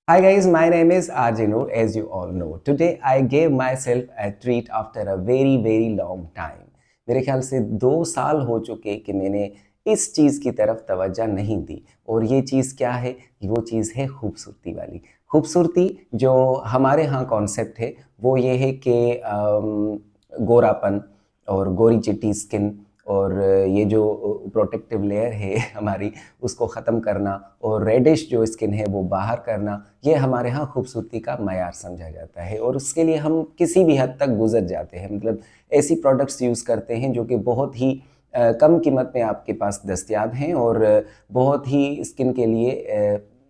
Hi guys, my name is RJ Noor, as you all know. Today I gave myself a treat after a very long time. मेरे ख्याल से 2 साल हो चुके कि मैंने इस चीज़ की तरफ तवज्जो नहीं दी। और ये चीज़ क्या है? वो चीज़ है खूबसूरती वाली। खूबसूरती जो हमारे यहाँ कॉन्सेप्ट है वो ये है कि गोरापन और गोरी चिट्टी स्किन और ये जो प्रोटेक्टिव लेयर है हमारी, उसको ख़त्म करना और रेडिश जो स्किन है वो बाहर करना, ये हमारे यहाँ खूबसूरती का मयार समझा जाता है। और उसके लिए हम किसी भी हद तक गुजर जाते हैं, मतलब ऐसी प्रोडक्ट्स यूज़ करते हैं जो कि बहुत ही कम कीमत में आपके पास दस्तयाब हैं और बहुत ही स्किन के लिए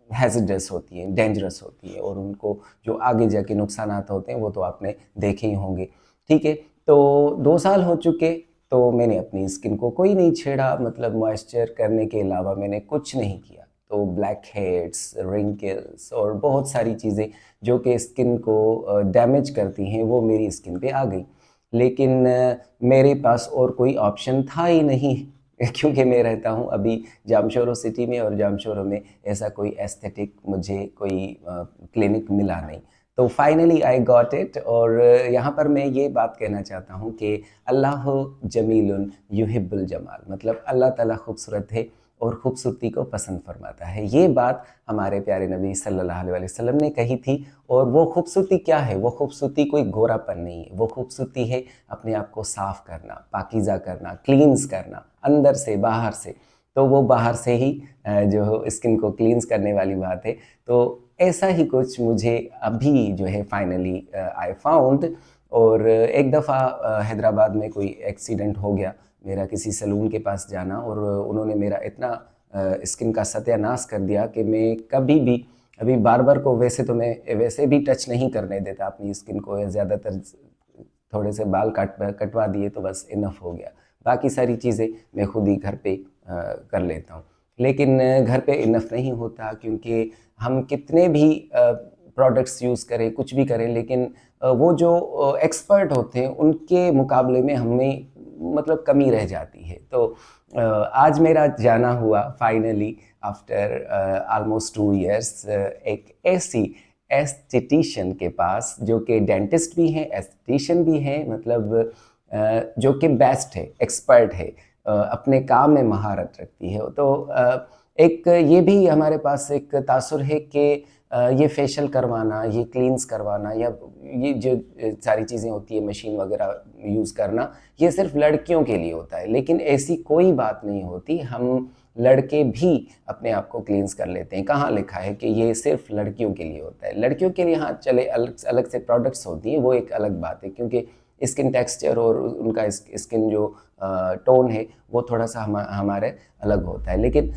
हैज़र्डस होती हैं, डेंजरस होती है, और उनको जो आगे जाके नुकसानात होते हैं वो तो आपने देखे ही होंगे। ठीक है, तो 2 साल हो चुके, तो मैंने अपनी स्किन को कोई नहीं छेड़ा, मतलब मॉइस्चर करने के अलावा मैंने कुछ नहीं किया। तो ब्लैक हेड्स, रिंकल्स और बहुत सारी चीज़ें जो कि स्किन को डैमेज करती हैं वो मेरी स्किन पे आ गई। लेकिन मेरे पास और कोई ऑप्शन था ही नहीं क्योंकि मैं रहता हूँ अभी जामशोरो सिटी में, और जामशोरो में ऐसा कोई एस्थेटिक मुझे कोई क्लिनिक मिला नहीं। तो फाइनली आई गॉट इट। और यहाँ पर मैं ये बात कहना चाहता हूँ कि अल्लाह जमीलुन युहिब्बुल जमाल, मतलब अल्लाह ताला खूबसूरत है और खूबसूरती को पसंद फरमाता है। ये बात हमारे प्यारे नबी सल्लल्लाहु अलैहि वसल्लम ने कही थी। और वो खूबसूरती क्या है? वो खूबसूरती कोई गोरापन नहीं है, वो खूबसूरती है अपने आप को साफ़ करना, पाकीज़ा करना, क्लींस करना, अंदर से बाहर से। तो वो बाहर से ही जो स्किन को क्लींस करने वाली बात है। तो ऐसा ही कुछ मुझे अभी जो है फाइनली आई फाउंड। और एक दफ़ा हैदराबाद में कोई एक्सीडेंट हो गया, मेरा किसी सैलून के पास जाना, और उन्होंने मेरा इतना स्किन का सत्यानाश कर दिया कि मैं कभी भी अभी बार्बर को, वैसे तो मैं वैसे भी टच नहीं करने देता अपनी स्किन को, या ज़्यादातर थोड़े से बाल कटवा दिए तो बस इनफ हो गया। बाकी सारी चीज़ें मैं खुद ही घर पे कर लेता हूँ। लेकिन घर पे इनफ नहीं होता, क्योंकि हम कितने भी प्रोडक्ट्स यूज़ करें, कुछ भी करें, लेकिन वो जो एक्सपर्ट होते हैं उनके मुकाबले में हमें मतलब कमी रह जाती है। तो आज मेरा जाना हुआ फाइनली आफ्टर ऑलमोस्ट 2 इयर्स एक ऐसी एस्थेटिशियन के पास, जो कि डेंटिस्ट भी हैं, एस्थेटिशियन भी हैं, मतलब जो कि बेस्ट है, एक्सपर्ट है, अपने काम में महारत रखती है। तो एक ये भी हमारे पास एक तासुर है कि ये फेशियल करवाना, ये क्लींस करवाना, या ये जो सारी चीज़ें होती है, मशीन वगैरह यूज़ करना, ये सिर्फ लड़कियों के लिए होता है। लेकिन ऐसी कोई बात नहीं होती, हम लड़के भी अपने आप को क्लींस कर लेते हैं। कहाँ लिखा है कि ये सिर्फ लड़कियों के लिए होता है? लड़कियों के लिए हाँ चले, अलग अलग से प्रोडक्ट्स होती हैं, वो एक अलग बात है, क्योंकि स्किन टेक्सचर और उनका स्किन जो टोन है वो थोड़ा सा हमारे अलग होता है। लेकिन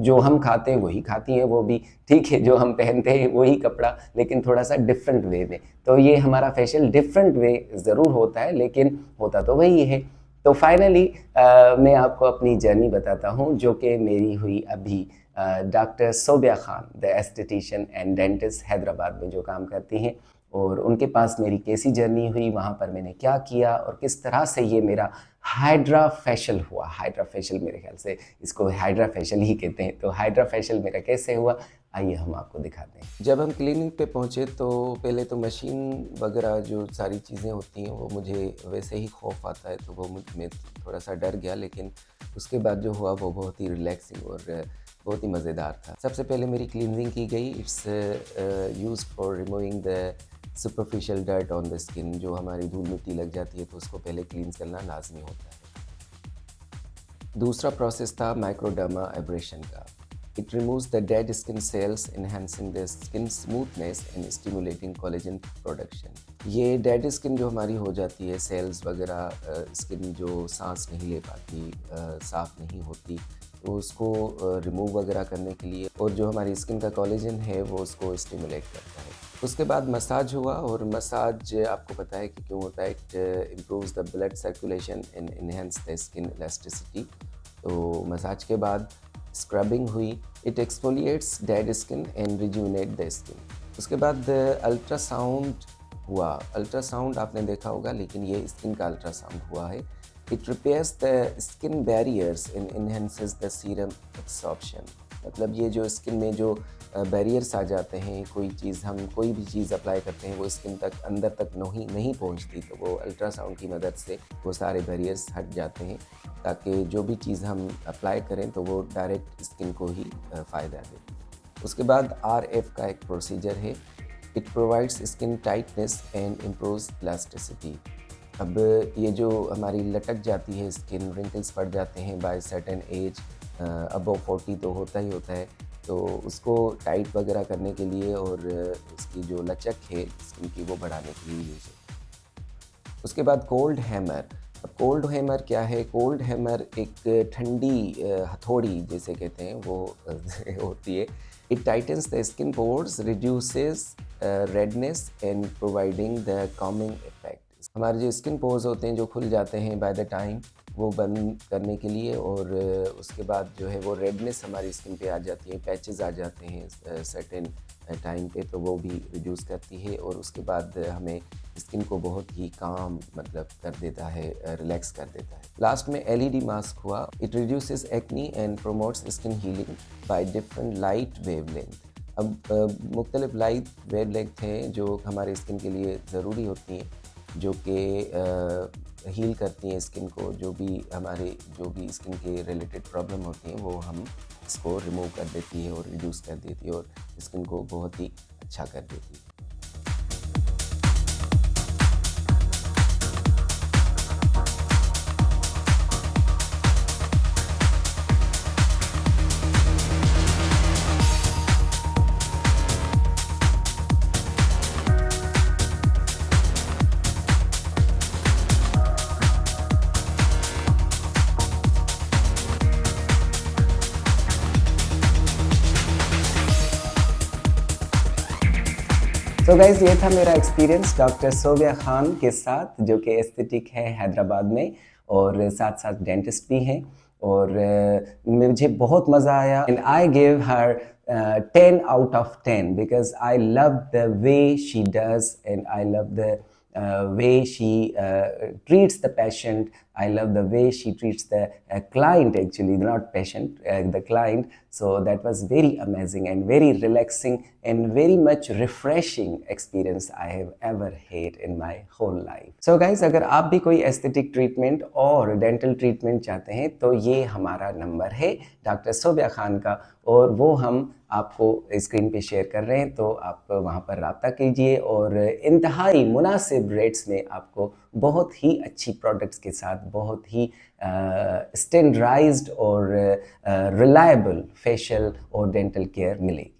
जो हम खाते हैं वही खाती हैं वो भी, ठीक है, जो हम पहनते हैं वही कपड़ा, लेकिन थोड़ा सा डिफरेंट वे में। तो ये हमारा फेशियल डिफरेंट वे ज़रूर होता है, लेकिन होता तो वही है। तो फाइनली मैं आपको अपनी जर्नी बताता हूँ, जो कि मेरी हुई अभी doctor Sobia Khan, the esthetician and dentist, Hyderabad में जो काम करती हैं, और उनके पास मेरी कैसी जर्नी हुई, वहाँ पर मैंने क्या किया, और किस तरह से ये मेरा हाइड्रा फेशियल हुआ। हाइड्रा फेशियल, मेरे ख्याल से इसको हाइड्रा फेशियल ही कहते हैं। तो हाइड्रा फेशियल मेरा कैसे हुआ, आइए हम आपको दिखाते हैं। जब हम क्लिनिक पे पहुँचे तो पहले तो मशीन वगैरह जो सारी चीज़ें होती हैं वो मुझे वैसे ही खौफ आता है, तो वो मैं थोड़ा सा डर गया। लेकिन उसके बाद जो हुआ वो बहुत ही रिलैक्सिंग और बहुत ही मज़ेदार था। सबसे पहले मेरी क्लींजिंग की गई। It's used for removing the superficial dirt on the skin. जो हमारी धूल मिट्टी लग जाती है तो उसको पहले क्लींस करना लाजमी होता है। दूसरा प्रोसेस था माइक्रोडर्मा एब्रेशन का। It removes the dead skin cells, enhancing the skin smoothness and stimulating collagen production. ये डेड स्किन जो हमारी हो जाती है, सेल्स वगैरह, स्किन जो सांस नहीं ले पाती, साफ नहीं होती, तो उसको रिमूव वगैरह करने के लिए, और जो हमारी स्किन का कोलेजन है वो उसको स्टिमुलेट करता है। उसके बाद मसाज हुआ, और मसाज आपको पता है कि क्यों होता है। It improves the blood circulation and enhance the skin elasticity. तो मसाज के बाद स्क्रबिंग हुई। It exfoliates dead skin and rejuvenate the skin. उसके बाद अल्ट्रासाउंड हुआ। अल्ट्रासाउंड आपने देखा होगा, लेकिन ये स्किन का अल्ट्रासाउंड हुआ है। It repairs the skin barriers and enhances the serum absorption. मतलब ये जो स्किन में जो बैरियर्स आ जाते हैं, हम कोई भी चीज़ अप्लाई करते हैं वो स्किन तक अंदर तक नहीं पहुंचती, तो वो अल्ट्रासाउंड की मदद से वो सारे बैरियर्स हट जाते हैं, ताकि जो भी चीज़ हम अप्लाई करें तो वो डायरेक्ट स्किन को ही फ़ायदा दे। उसके बाद RF का एक प्रोसीजर है। It provides skin tightness and improves elasticity. अब ये जो हमारी लटक जाती है स्किन, रिंकल्स पड़ जाते हैं बाय सर्टेन एज, अबव 40 तो होता ही होता है, तो उसको टाइट वगैरह करने के लिए और उसकी जो लचक है स्किन की वो बढ़ाने के लिए यूज़ होता है। उसके बाद कोल्ड हैमर। अब कोल्ड हैमर क्या है? कोल्ड हैमर एक ठंडी हथौड़ी जिसे कहते हैं वो होती है। It titans the skin pores, reduces redness and providing the Kameng effect. हमारे जो स्किन पोर्स होते हैं जो खुल जाते हैं बाय द टाइम, वो बंद करने के लिए, और उसके बाद जो है वो रेडनेस हमारी स्किन पे आ जाती है, पैचेस आ जाते हैं सर्टेन टाइम पे, तो वो भी रिड्यूस करती है, और उसके बाद हमें स्किन को बहुत ही काम मतलब कर देता है, रिलैक्स कर देता है। लास्ट में LED मास्क हुआ। It reduces acne and promotes skin healing by different light wavelength. अब मुख्तलिफ लाइट वेवलेंथ हैं जो हमारे स्किन के लिए ज़रूरी होती हैं, जो कि हील करती हैं स्किन को, जो भी स्किन के रिलेटेड प्रॉब्लम होती हैं वो हम इसको रिमूव कर देती है और रिड्यूस कर देती है और स्किन को बहुत ही अच्छा कर देती है। तो गाइज़ ये था मेरा एक्सपीरियंस डॉक्टर सोबिया खान के साथ, जो कि एस्थेटिक है हैदराबाद में और साथ साथ डेंटिस्ट भी हैं, और मुझे बहुत मज़ा आया and I give her 10 out of 10 because I love the way she does and I love the way she treats the patient. I love the way she treats the client, actually, not patient, the client. So that was very amazing and very relaxing and very much refreshing experience I have ever had in my whole life. So guys, अगर आप भी कोई aesthetic treatment और dental treatment चाहते हैं तो ये हमारा नंबर है डॉक्टर सोबिया खान का, और वो हम आपको स्क्रीन पे शेयर कर रहे हैं, तो आप वहाँ पर रब्ता कीजिए और इंतहाई मुनासिब रेट्स में आपको बहुत ही अच्छी प्रोडक्ट्स के साथ बहुत ही स्टैंडर्डाइज्ड और रिलायबल फेशियल और डेंटल केयर मिलेगी।